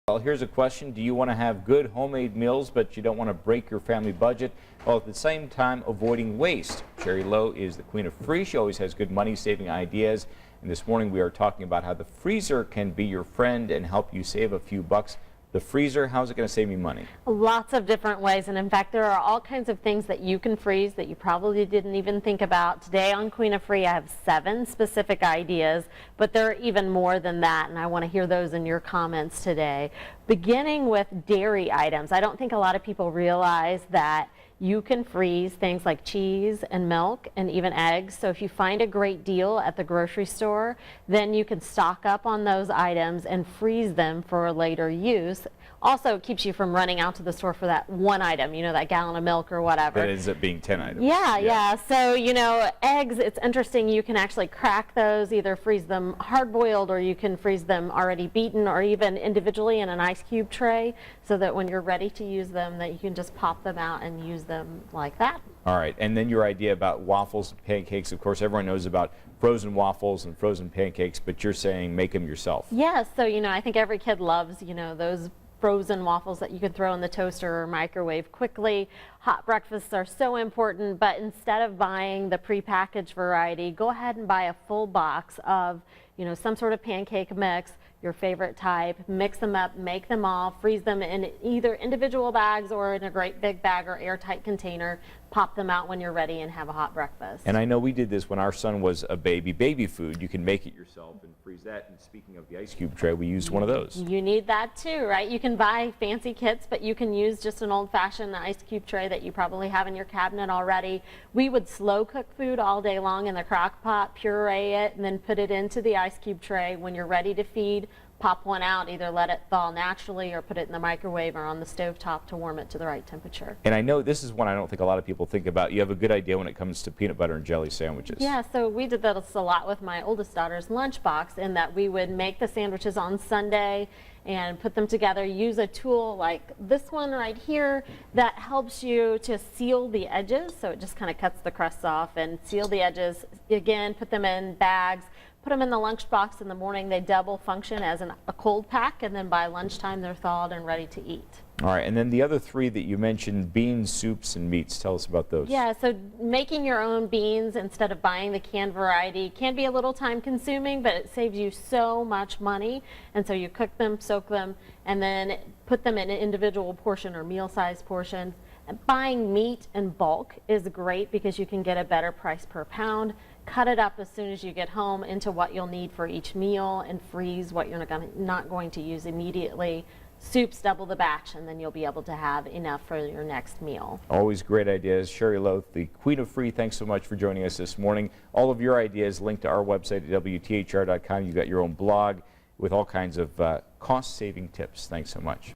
Well, here's a question. Do you want to have good homemade meals, but you don't want to break your family budget, while at the same time avoiding waste? Sherry Lowe is the queen of free. She always has good money-saving ideas. And this morning we are talking about how the freezer can be your friend and help you save a few bucks. The freezer, how's it going to save me money? Lots of different ways, and in fact there are all kinds of things that you can freeze that you probably didn't even think about. Today on Queen of Free I have 7 specific ideas, but there are even more than that, and I want to hear those in your comments today. Beginning with dairy items. I don't think a lot of people realize that you can freeze things like cheese and milk and even eggs. So if you find a great deal at the grocery store, then you can stock up on those items and freeze them for later use. Also, it keeps you from running out to the store for that one item, you know, that gallon of milk or whatever. That ends up being 10 items. Yeah. So, you know, eggs, it's interesting. You can actually crack those, either freeze them hard-boiled or you can freeze them already beaten or even individually in an ice cube tray so that when you're ready to use them, that you can just pop them out and use them like that. All right, and then your idea about waffles and pancakes. Of course, everyone knows about frozen waffles and frozen pancakes, but you're saying make them yourself. Yes, so, you know, I think every kid loves, you know, those frozen waffles that you can throw in the toaster or microwave quickly. Hot breakfasts are so important, but instead of buying the prepackaged variety, go ahead and buy a full box of, you know, some sort of pancake mix, your favorite type, mix them up, make them all, freeze them in either individual bags or in a great big bag or airtight container. Pop them out when you're ready and have a hot breakfast. And I know we did this when our son was a baby food. You can make it yourself and freeze that. And speaking of the ice cube tray, we used one of those. You need that too, right? You can buy fancy kits, but you can use just an old-fashioned ice cube tray that you probably have in your cabinet already. We would slow cook food all day long in the crock pot, puree it, and then put it into the ice cube tray. When you're ready to feed, pop one out, either let it thaw naturally or put it in the microwave or on the stove top to warm it to the right temperature. And I know this is one I don't think a lot of people think about. You have a good idea when it comes to peanut butter and jelly sandwiches. Yeah, so we did that a lot with my oldest daughter's lunchbox, in that we would make the sandwiches on Sunday and put them together. Use a tool like this one right here that helps you to seal the edges, so it just kind of cuts the crusts off and seal the edges. Again, put them in bags. Put them in the lunchbox in the morning. They double function as a cold pack, and then by lunchtime they're thawed and ready to eat. All right, and then the other 3 that you mentioned, beans, soups, and meats. Tell us about those. Yeah, so making your own beans instead of buying the canned variety can be a little time consuming, but it saves you so much money. And so you cook them, soak them, and then put them in an individual portion or meal-sized portion. Buying meat in bulk is great because you can get a better price per pound. Cut it up as soon as you get home into what you'll need for each meal and freeze what you're not going to use immediately. Soups, double the batch, and then you'll be able to have enough for your next meal. Always great ideas. Sherry Lowe, the queen of free, thanks so much for joining us this morning. All of your ideas linked to our website at WTHR.com. You've got your own blog with all kinds of cost-saving tips. Thanks so much.